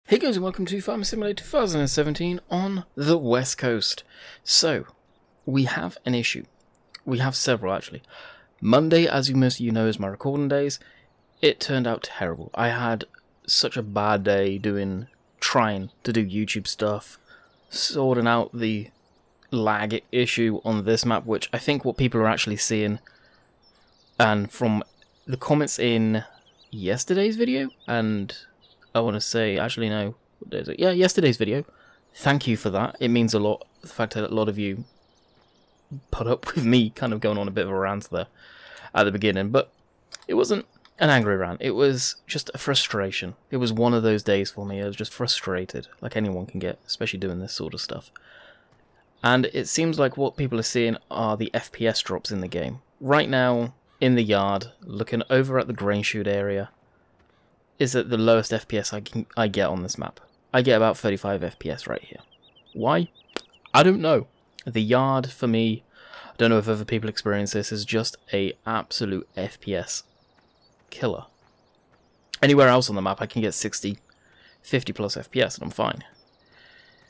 Hey guys, and welcome to Farming Simulator 2017 on the West Coast. So, we have an issue. We have several actually. Monday, as most of you know, is my recording days. It turned out terrible. I had such a bad day trying to do YouTube stuff, sorting out the lag issue on this map, which I think what people are actually seeing, and from the comments in yesterday's video, and I want to say, actually no, what day is it? Yeah, yesterday's video. Thank you for that. It means a lot, the fact that a lot of you put up with me kind of going on a bit of a rant there at the beginning, but it wasn't an angry rant. It was just a frustration. It was one of those days for me. I was just frustrated, like anyone can get, especially doing this sort of stuff. And it seems like what people are seeing are the FPS drops in the game. Right now, in the yard, looking over at the grain chute area, is at the lowest FPS I get on this map. I get about 35 FPS right here. Why? I don't know. The yard, for me, I don't know if other people experience this, is just a absolute FPS killer. Anywhere else on the map I can get 60, 50 plus FPS and I'm fine.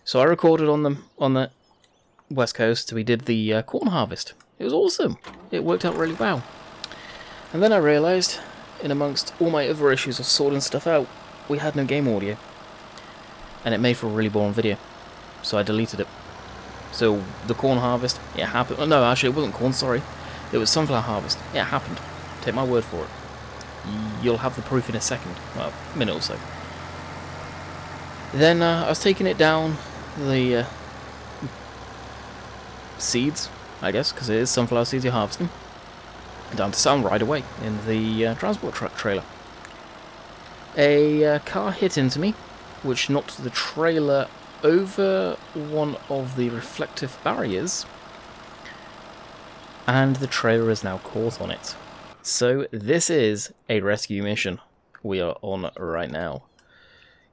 So I recorded on the West Coast. We did the corn harvest. It was awesome. It worked out really well. And then I realised, in amongst all my other issues of sorting stuff out, we had no game audio. And it made for a really boring video. So I deleted it. So the corn harvest, it happened. Oh, no, actually it wasn't corn, sorry. It was sunflower harvest. It happened. Take my word for it. You'll have the proof in a second. Well, a minute or so. Then I was taking it down the seeds, I guess, because it is sunflower seeds you're harvesting, down to Sound right away in the transport truck trailer. A car hit into me, which knocked the trailer over one of the reflective barriers, and the trailer is now caught on it. So this is a rescue mission we are on right now.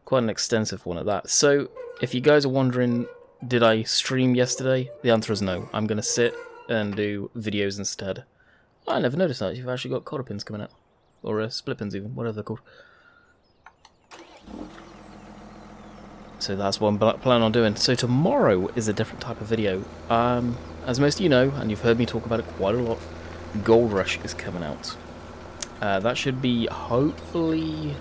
Quite an extensive one at that. So if you guys are wondering, did I stream yesterday? The answer is no. I'm going to sit and do videos instead. I never noticed that. You've actually got cotter pins coming out. Or split pins even, whatever they're called. So that's what I'm planning on doing. So tomorrow is a different type of video. As most of you know, and you've heard me talk about it quite a lot, Gold Rush is coming out. That should be hopefully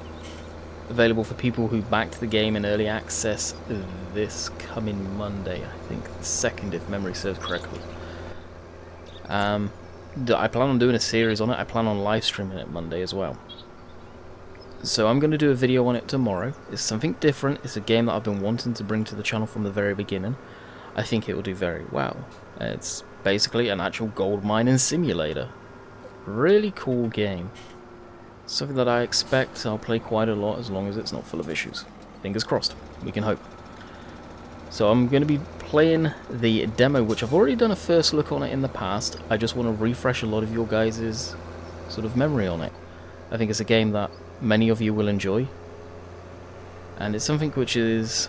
available for people who backed the game in early access this coming Monday. I think the 2nd, if memory serves correctly. I plan on doing a series on it. I plan on live streaming it Monday as well. So I'm going to do a video on it tomorrow. It's something different. It's a game that I've been wanting to bring to the channel from the very beginning. I think it will do very well. It's basically an actual gold mining simulator. Really cool game. Something that I expect I'll play quite a lot as long as it's not full of issues. Fingers crossed. We can hope. So I'm going to be playing the demo, which I've already done a first look on it in the past. I just want to refresh a lot of your guys' sort of memory on it. I think it's a game that many of you will enjoy. And it's something which is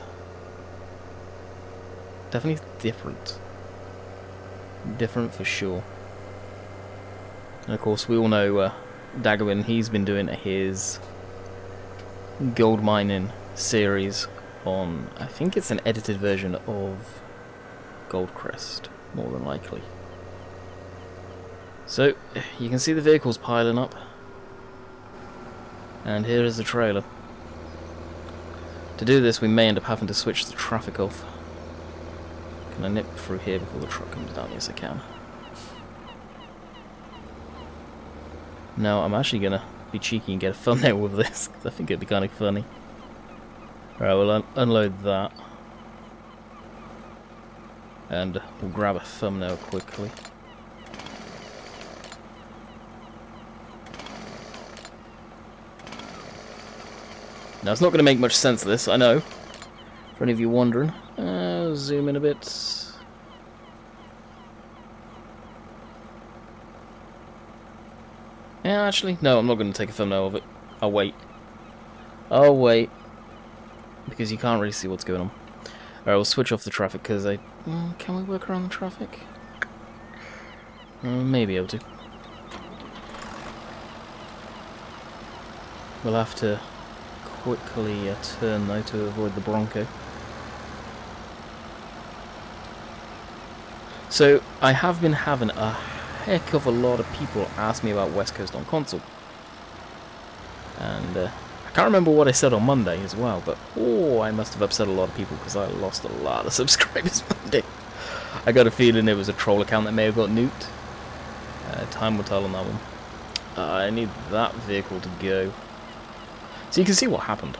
definitely different. Different for sure. And of course we all know Daggerwin, he's been doing his gold mining series on, I think it's an edited version of Goldcrest, more than likely. So, you can see the vehicles piling up. And here is the trailer. To do this, we may end up having to switch the traffic off. Can I nip through here before the truck comes down? Yes, I can. No, I'm actually going to be cheeky and get a thumbnail with this, because I think it'd be kind of funny. Alright, we'll unload that. And we'll grab a thumbnail quickly. Now, it's not going to make much sense, this, I know. For any of you wondering. Zoom in a bit. Yeah, actually, no, I'm not going to take a thumbnail of it. I'll wait. I'll wait. Because you can't really see what's going on. Alright, we'll switch off the traffic because I... can we work around the traffic? Maybe able to. We'll have to quickly turn though to avoid the Bronco. So I have been having a heck of a lot of people ask me about West Coast on console. And I can't remember what I said on Monday as well, but oh, I must have upset a lot of people because I lost a lot of subscribers Monday. I got a feeling it was a troll account that may have got nuked. Time will tell on that one. I need that vehicle to go. So you can see what happened.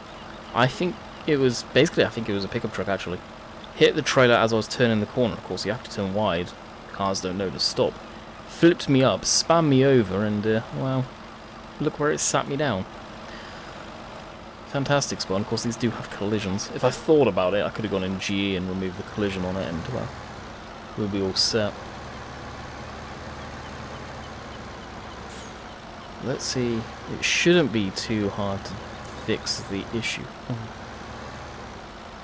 I think it was a pickup truck actually. Hit the trailer as I was turning the corner. Of course, you have to turn wide. Cars don't know to stop. Flipped me up, spammed me over, and well, look where it sat me down. Fantastic spawn. Of course, these do have collisions. If I thought about it, I could have gone in GE and removed the collision on it, and well, we'll be all set. Let's see. It shouldn't be too hard to fix the issue.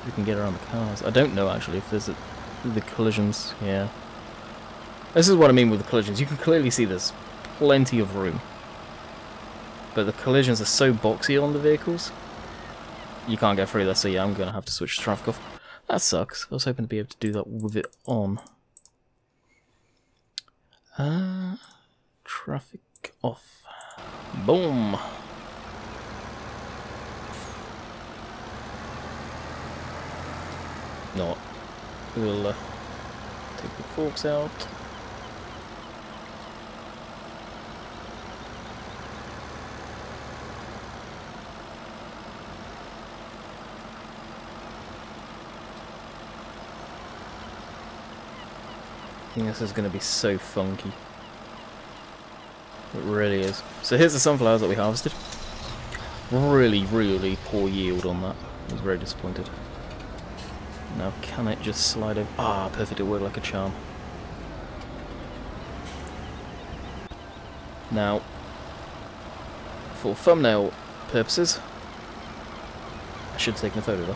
We can get around the cars. I don't know actually if there's the collisions. Yeah. This is what I mean with the collisions. You can clearly see there's plenty of room. But the collisions are so boxy on the vehicles. You can't get through there, so yeah, I'm going to have to switch the traffic off. That sucks. I was hoping to be able to do that with it on. Traffic off. Boom. No. We'll take the forks out. I think this is going to be so funky. It really is. So here's the sunflowers that we harvested. Really, really poor yield on that. I was very disappointed. Now can it just slide over? Ah, perfect, it worked like a charm. Now, for thumbnail purposes, I should have taken a photo though.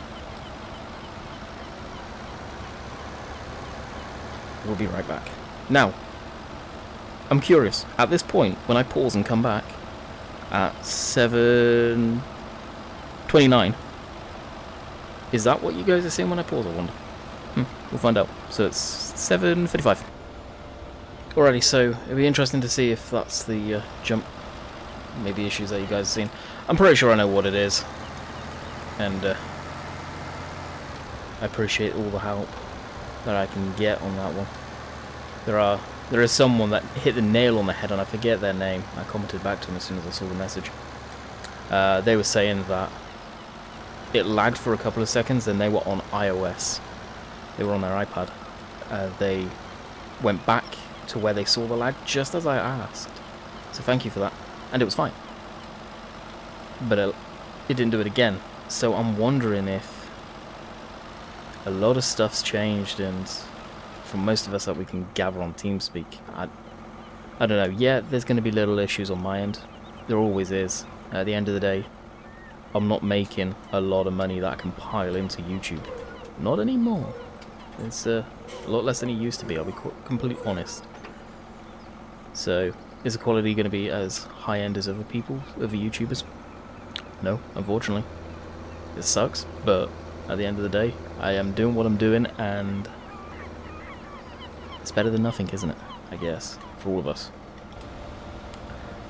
We'll be right back. Now, I'm curious, at this point, when I pause and come back, at 7:29, is that what you guys are seeing when I pause, I wonder? We'll find out. So it's 7:55. Alrighty, so it'll be interesting to see if that's the jump, maybe issues that you guys have seen. I'm pretty sure I know what it is, and I appreciate all the help that I can get on that one. There is someone that hit the nail on the head, and I forget their name. I commented back to them as soon as I saw the message. They were saying that it lagged for a couple of seconds, and they were on iOS. They were on their iPad. They went back to where they saw the lag just as I asked. So thank you for that. And it was fine. But it didn't do it again. So I'm wondering if a lot of stuff's changed, and from most of us that we can gather on TeamSpeak, I don't know. Yeah, there's going to be little issues on my end. There always is. At the end of the day, I'm not making a lot of money that I can pile into YouTube. Not anymore. It's a lot less than it used to be, I'll be completely honest. So, is the quality going to be as high-end as other people, other YouTubers? No, unfortunately. It sucks, but at the end of the day, I am doing what I'm doing, and it's better than nothing, isn't it? I guess, for all of us.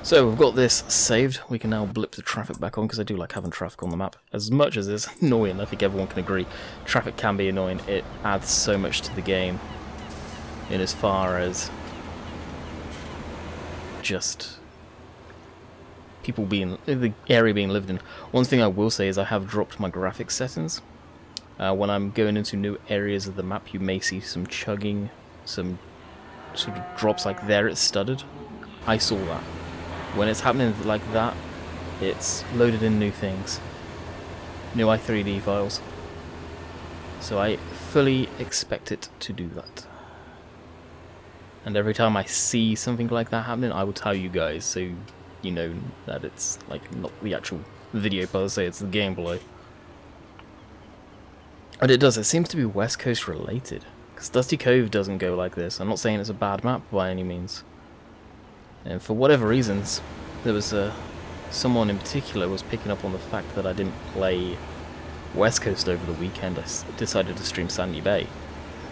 So we've got this saved. We can now blip the traffic back on, because I do like having traffic on the map. As much as it's annoying, I think everyone can agree, traffic can be annoying. It adds so much to the game in as far as just people being, the area being lived in. One thing I will say is I have dropped my graphics settings. When I'm going into new areas of the map, you may see some chugging, some sort of drops like there, it's studded. I saw that. When it's happening like that, it's loaded in new things. New i3D files. So I fully expect it to do that. And every time I see something like that happening, I will tell you guys, so you know that it's like not the actual video per se, it's the gameplay. And it does, it seems to be West Coast related. Because Dusty Cove doesn't go like this. I'm not saying it's a bad map by any means. And for whatever reasons, there was someone in particular was picking up on the fact that I didn't play West Coast over the weekend. I decided to stream Sandy Bay.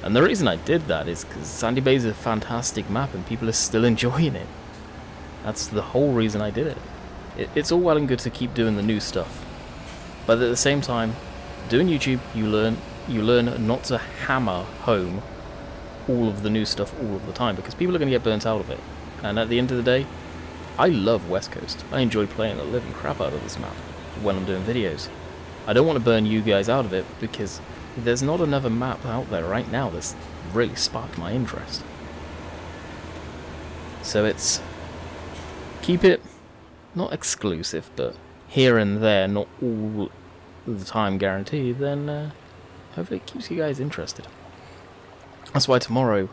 And the reason I did that is because Sandy Bay is a fantastic map and people are still enjoying it. That's the whole reason I did it. It's all well and good to keep doing the new stuff, but at the same time, doing YouTube, you learn not to hammer home all of the new stuff all of the time, because people are going to get burnt out of it. And at the end of the day, I love West Coast. I enjoy playing the living crap out of this map when I'm doing videos. I don't want to burn you guys out of it, because there's not another map out there right now that's really sparked my interest. So it's... keep it not exclusive, but here and there, not all the time guaranteed, then hopefully it keeps you guys interested. That's why tomorrow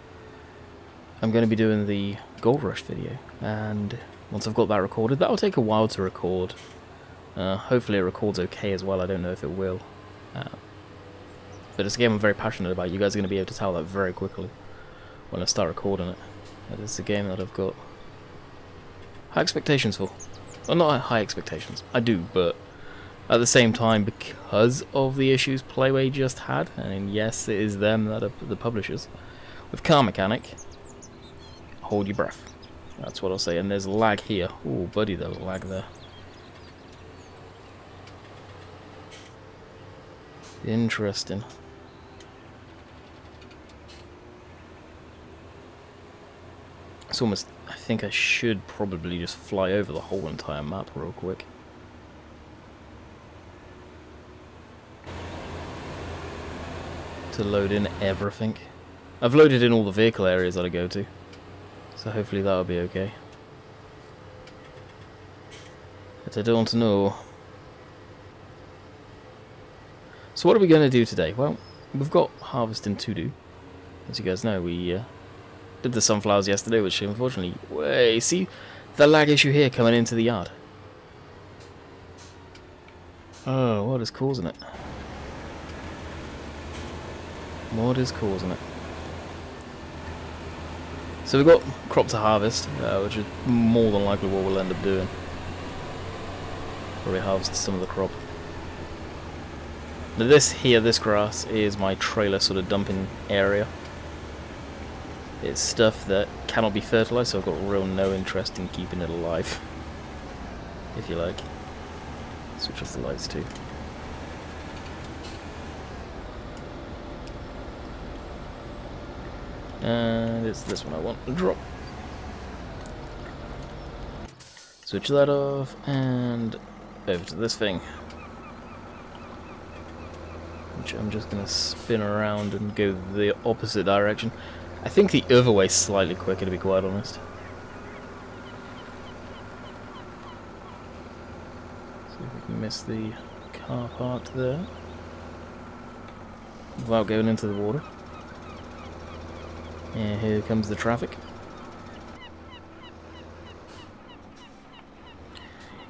I'm going to be doing the Gold Rush video, and once I've got that recorded, that'll take a while to record. Hopefully it records okay as well, I don't know if it will. But it's a game I'm very passionate about. You guys are going to be able to tell that very quickly when I start recording it. It's a game that I've got high expectations for. Well, not high expectations, I do, but at the same time, because of the issues Playway just had, and yes, it is them that are the publishers, with Car Mechanic, hold your breath. That's what I'll say. And there's lag here. Ooh, buddy, there's lag there. Interesting. It's almost... I think I should probably just fly over the whole entire map real quick. To load in everything. I've loaded in all the vehicle areas that I go to, so hopefully that'll be okay. But I don't know. So what are we going to do today? Well, we've got harvesting to do. As you guys know, we did the sunflowers yesterday, which unfortunately... see the lag issue here coming into the yard. Oh, what is causing it? What is causing it? So we've got crop to harvest, which is more than likely what we'll end up doing. Probably harvest some of the crop. Now this grass is my trailer sort of dumping area. It's stuff that cannot be fertilized, so I've got real no interest in keeping it alive. If you like. Switch off the lights too. And it's this one I want to drop. Switch that off, and over to this thing. Which I'm just going to spin around and go the opposite direction. I think the other way is slightly quicker, to be quite honest. See if we can miss the car park there without going into the water. And here comes the traffic.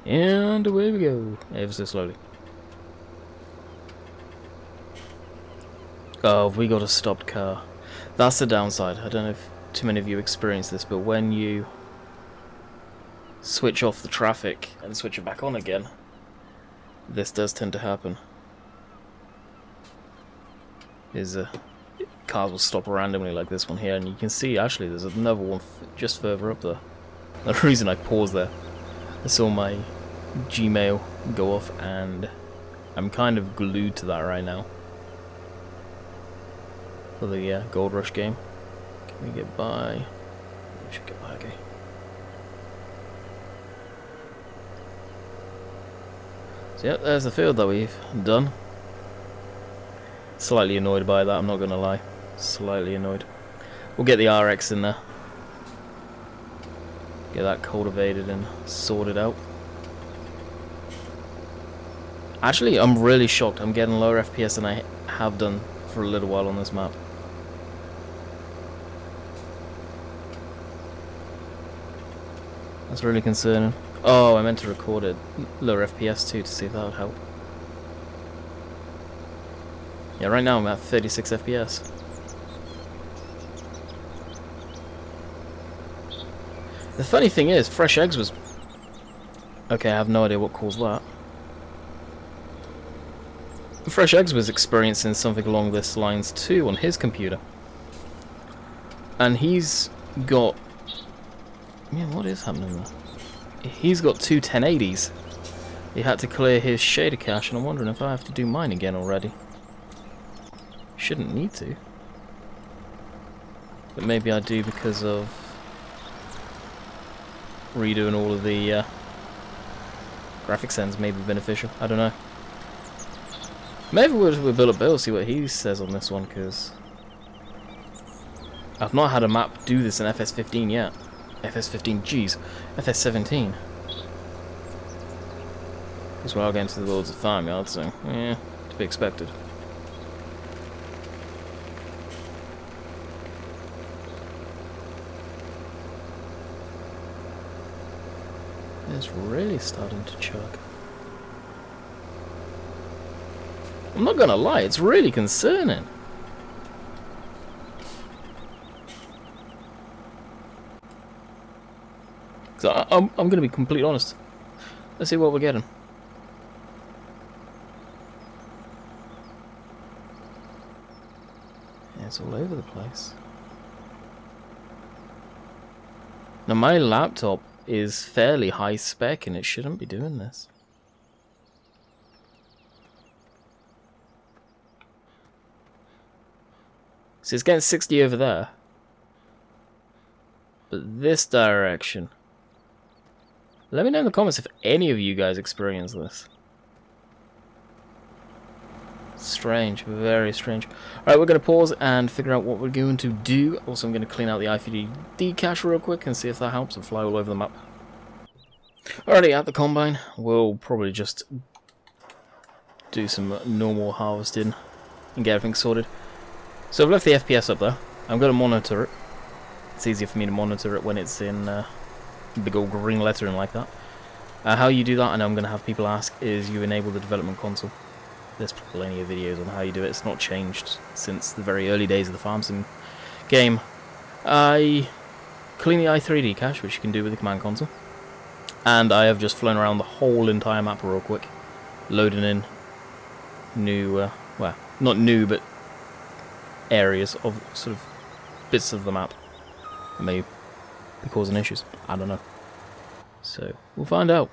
And away we go, ever so slowly. Oh, we got a stopped car. That's the downside. I don't know if too many of you experience this, but when you switch off the traffic and switch it back on again, this does tend to happen. Cars will stop randomly like this one here, and you can see actually there's another one just further up there. The reason I paused there, I saw my Gmail go off and I'm kind of glued to that right now for the Gold Rush game. Can we get by? We should get by, okay. So yeah, there's the field that we've done. Slightly annoyed by that, I'm not gonna lie. Slightly annoyed. We'll get the RX in there. Get that cultivated and sorted out. Actually, I'm really shocked. I'm getting lower FPS than I have done for a little while on this map. That's really concerning. Oh, I meant to record it lower FPS too to see if that would help. Yeah, right now I'm at 36 FPS. The funny thing is, fresh eggs was Okay, I have no idea what caused that. Fresh Eggs was experiencing something along this lines too on his computer. And he's got... Yeah, what is happening there? He's got two 1080s. He had to clear his shader cache, and I'm wondering if I have to do mine again already. Shouldn't need to. But maybe I do because of redoing all of the graphics ends may be beneficial. I don't know. Maybe we'll build up Bill, see what he says on this one, because I've not had a map do this in FS15 yet. FS15, jeez, FS17. Because we are getting to the worlds of Farmyard, so yeah, to be expected. It's really starting to chug. I'm not gonna lie, it's really concerning. So I'm gonna be completely honest. Let's see what we're getting. Yeah, it's all over the place. Now my laptop is fairly high spec and it shouldn't be doing this. So it's getting 60 over there. But this direction. Let me know in the comments if any of you guys experience this. Strange, very strange. Alright, we're going to pause and figure out what we're going to do. Also, I'm going to clean out the IFD cache real quick and see if that helps and fly all over the map. Alrighty, at the combine, we'll probably just do some normal harvesting and get everything sorted. So I've left the FPS up there. I'm going to monitor it. It's easier for me to monitor it when it's in big old green lettering like that. How you do that, I know I'm going to have people ask, is you enable the development console. There's plenty of videos on how you do it. It's not changed since the very early days of the farm sim game. I clean the i3D cache, which you can do with the command console. And I have just flown around the whole entire map real quick, loading in new, well, not new, but areas of sort of bits of the map that may be causing issues. I don't know. So we'll find out.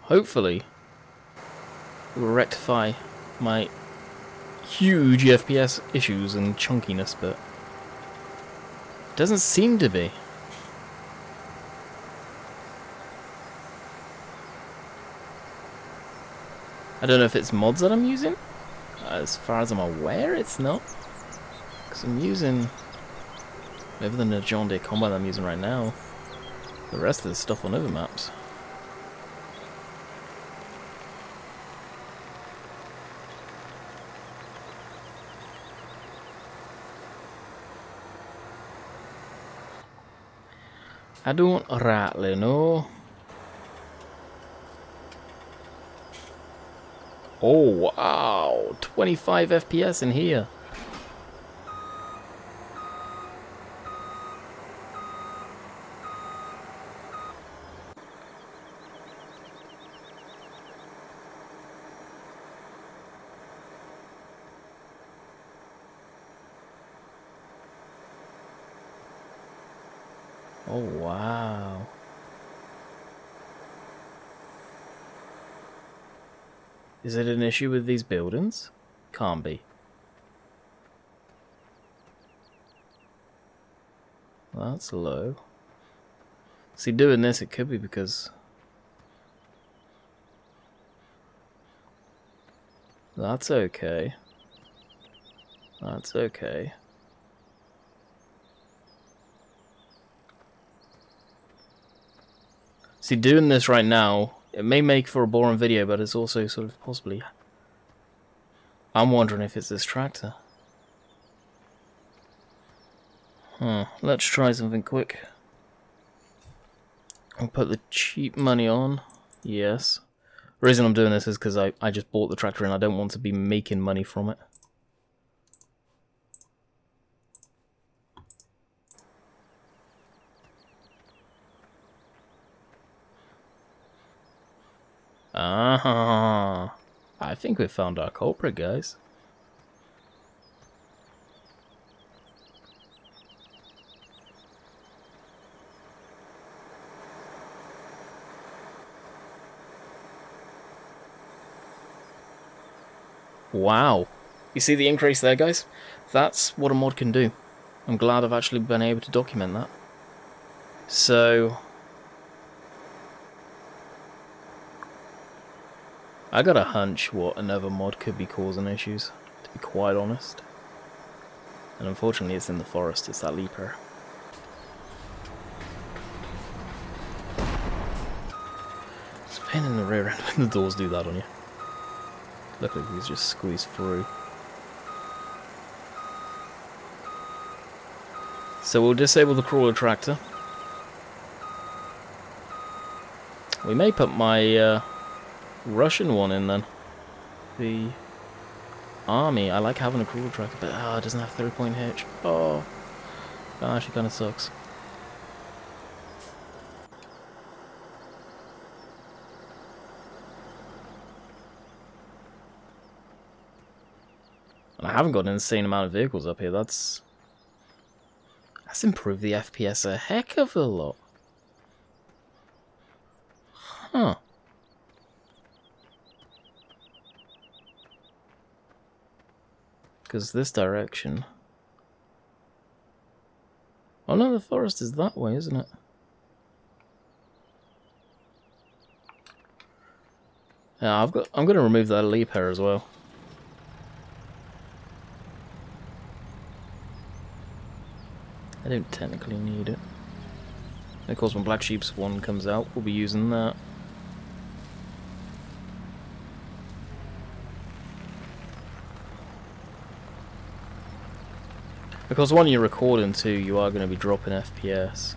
Hopefully, it will rectify my huge FPS issues and chunkiness, but it doesn't seem to be. I don't know if it's mods that I'm using. As far as I'm aware, it's not. Because I'm using, other than the John Deere Combine I'm using right now, the rest of the stuff on other maps. I don't rightly know. Oh wow, 25 FPS in here. Oh wow. Is it an issue with these buildings? Can't be. Well, that's low. See, doing this, it could be because... That's okay. That's okay. See, doing this right now, it may make for a boring video, but it's also sort of possibly... I'm wondering if it's this tractor. Let's try something quick. I'll put the cheap money on. Yes. The reason I'm doing this is because I just bought the tractor and I don't want to be making money from it. Ah, I think we found our culprit, guys. Wow. You see the increase there, guys? That's what a mod can do. I'm glad I've actually been able to document that. So, I got a hunch what another mod could be causing issues, to be quite honest. And unfortunately it's in the forest, it's that leaper. It's a pain in the rear end when the doors do that on you. Luckily these just squeeze through. So we'll disable the crawler tractor. We may put my Russian one in then. The army. I like having a crawler tractor, but it doesn't have 3-point hitch. Oh, that actually kind of sucks. And I haven't got an insane amount of vehicles up here. That's improved the FPS a heck of a lot. Huh. Because this direction... Oh no, the forest is that way, isn't it? Yeah, I'm gonna remove that leap here as well. I don't technically need it. And of course when Black Sheep's one comes out, we'll be using that. Because when you're recording too, you are going to be dropping FPS.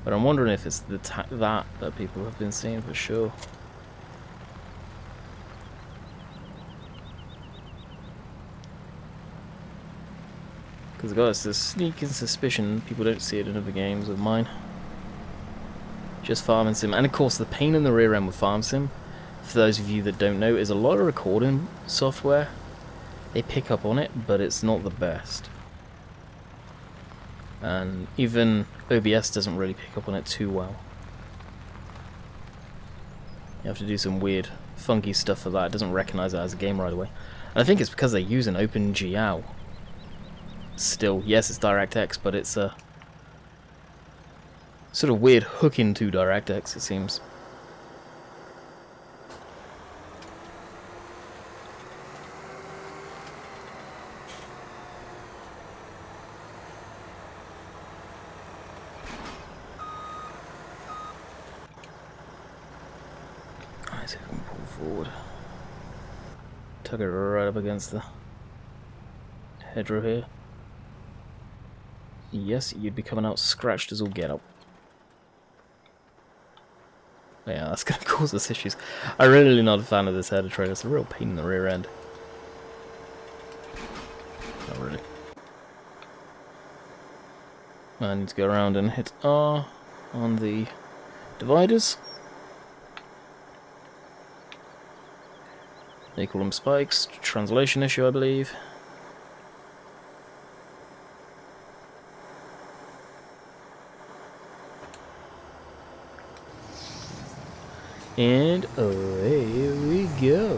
But I'm wondering if it's that people have been seeing for sure. Because guys, there's sneaking suspicion people don't see it in other games of mine. Just Farming Sim. And of course the pain in the rear end with Farm Sim, for those of you that don't know, is a lot of recording software. They pick up on it, but it's not the best. And even OBS doesn't really pick up on it too well. You have to do some weird, funky stuff for that. It doesn't recognize it as a game right away. And I think it's because they use an OpenGL. Still, yes, it's DirectX, but it's a sort of weird hook into DirectX, it seems. Let's see if I can pull forward. Tug it right up against the hedgerow here. Yes, you'd be coming out scratched as all get up. Yeah, that's going to cause us issues. I'm really not a fan of this header trailer. It's a real pain in the rear end. Not really. I need to go around and hit R on the dividers. They call them spikes. Translation issue, I believe. And away we go.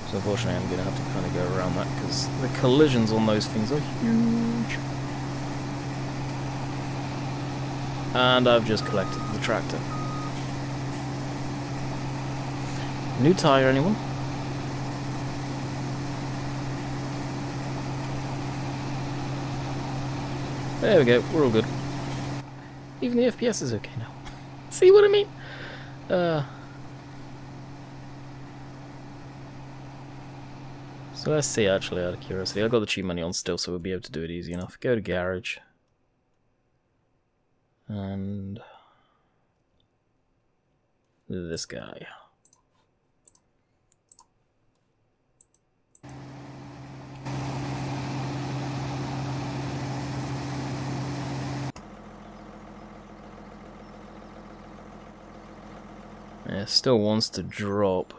So unfortunately I'm going to have to kind of go around that because the collisions on those things are huge. And I've just collected the tractor. New tyre, anyone? There we go, we're all good. Even the FPS is okay now. See what I mean? So let's see, actually, out of curiosity. I've got the cheap money on still, so we'll be able to do it easy enough. Go to garage. And this guy. Yeah, still wants to drop.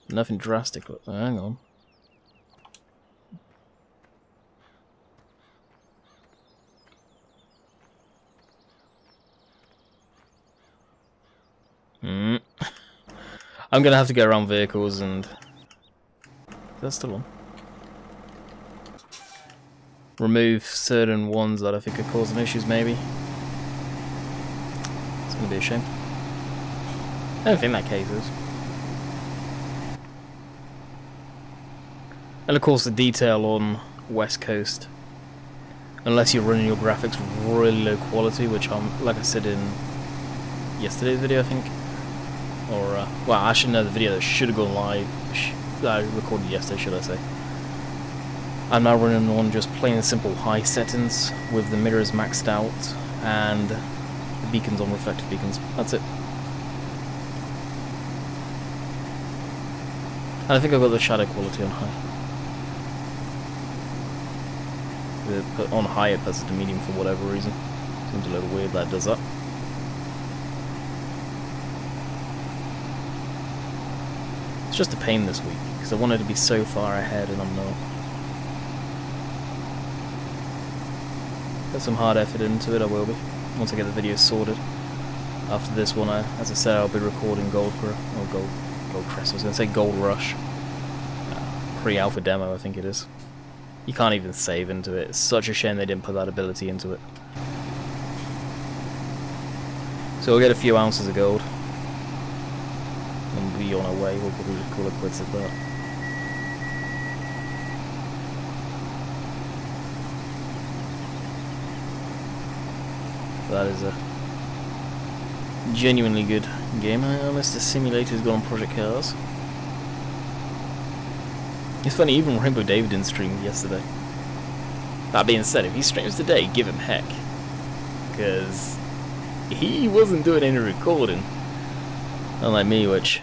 Nothing drastic. Hang on. I'm gonna have to get around vehicles and... That's still on. Remove certain ones that I think are causing issues, maybe. It's gonna be a shame. I don't think that case is. And of course the detail on West Coast, unless you're running your graphics really low quality, which I'm, like I said in yesterday's video I think, or well actually no, the video that should have gone live, that I recorded yesterday should I say. I'm now running on just plain and simple high settings with the mirrors maxed out and the beacons on reflective beacons, that's it. And I think I've got the shadow quality on high. On high it puts it to medium for whatever reason. Seems a little weird that it does that. It's just a pain this week, because I wanted to be so far ahead and I'm not. Put some hard effort into it, I will be, once I get the video sorted. After this one, as I said, I'll be recording Gold Crest, I was going to say Gold Rush. Pre-alpha demo, I think it is. You can't even save into it. It's such a shame they didn't put that ability into it. So we'll get a few ounces of gold. And be on our way. We'll probably just call it quits at that. That is a genuinely good game. Mr. Simulator's gone on Project Cars. It's funny, even Rainbow David didn't stream yesterday. That being said, if he streams today, give him heck. Because he wasn't doing any recording. Unlike me, which,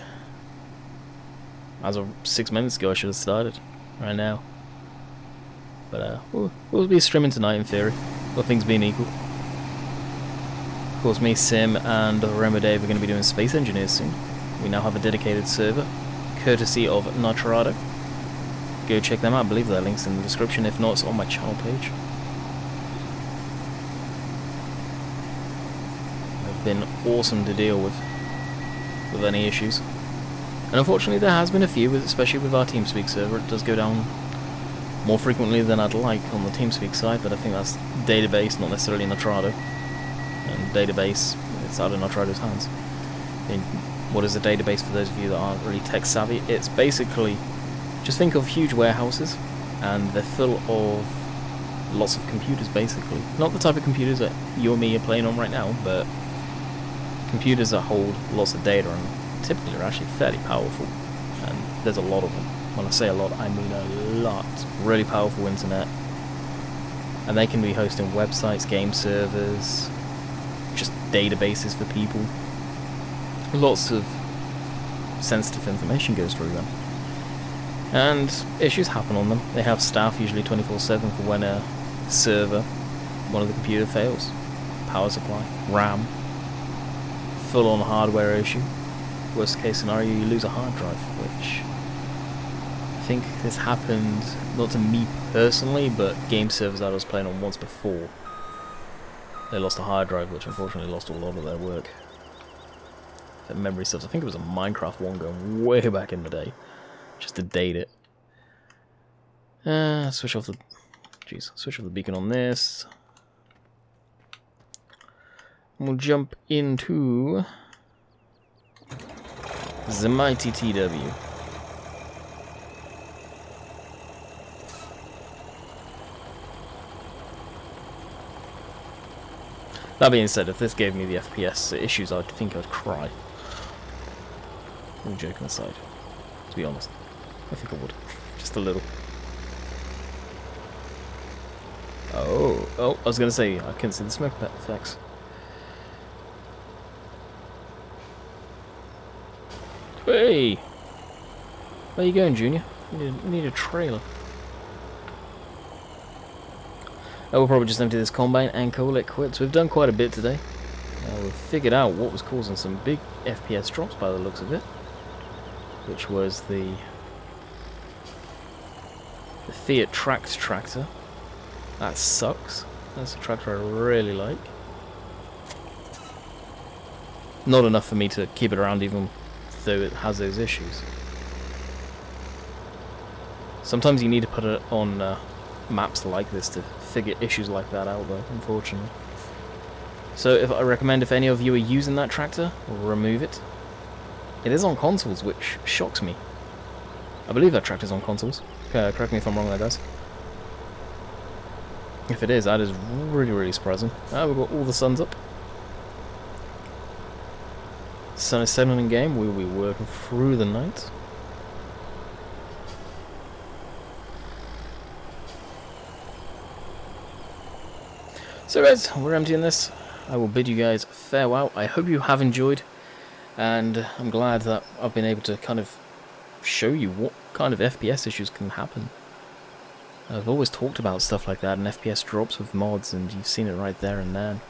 as of 6 minutes ago, I should have started. Right now. But we'll be streaming tonight in theory. All things being equal. Of course, me, Sim, and Rainbow Dave are going to be doing Space Engineers soon. We now have a dedicated server, courtesy of Nitrado. Go check them out, I believe their link's in the description, if not it's on my channel page. They've been awesome to deal with any issues. And unfortunately there has been a few, especially with our TeamSpeak server. It does go down more frequently than I'd like on the TeamSpeak side, but I think that's database, not necessarily Nitrado. And database, it's out of Nitrado's hands. And what is a database for those of you that aren't really tech savvy? It's basically, just think of huge warehouses, and they're full of lots of computers, basically. Not the type of computers that you or me are playing on right now, but computers that hold lots of data and typically are actually fairly powerful. And there's a lot of them. When I say a lot, I mean a lot. Really powerful internet. And they can be hosting websites, game servers, just databases for people. Lots of sensitive information goes through them. And issues happen on them. They have staff usually 24/7 for when a server, one of the computer fails. Power supply, RAM, full on hardware issue. Worst case scenario, you lose a hard drive, which I think this happened, not to me personally, but game servers that I was playing on once before. They lost a hard drive, which unfortunately lost a lot of their work. If memory serves, I think it was a Minecraft one going way back in the day. Just to date it. Switch off the beacon on this. We'll jump into the mighty TW. That being said, if this gave me the FPS issues, I think I'd cry. All joking aside, to be honest. I think I would. Just a little. Oh, I was going to say, I couldn't see the smoke effects. Hey! Where you going, Junior? We need a trailer. We'll probably just empty this combine and call it quits. We've done quite a bit today. Well, we figured out what was causing some big FPS drops by the looks of it, which was the Fiat Trax tractor. That sucks. That's a tractor I really like. Not enough for me to keep it around even though it has those issues. Sometimes you need to put it on maps like this to figure issues like that out though, unfortunately. So if I recommend if any of you are using that tractor, remove it. It is on consoles, which shocks me. I believe that tractor's on consoles. Correct me if I'm wrong there, guys. If it is, that is really, really surprising. We've got all the suns up. Sun is setting in game. We will be working through the night. So guys, we're emptying this. I will bid you guys farewell. I hope you have enjoyed, and I'm glad that I've been able to kind of show you what kind of FPS issues can happen. I've always talked about stuff like that and FPS drops with mods, and you've seen it right there and then.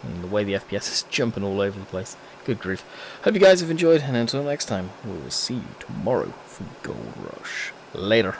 And the way the FPS is jumping all over the place. Good grief. Hope you guys have enjoyed, and until next time, we will see you tomorrow for Gold Rush. Later.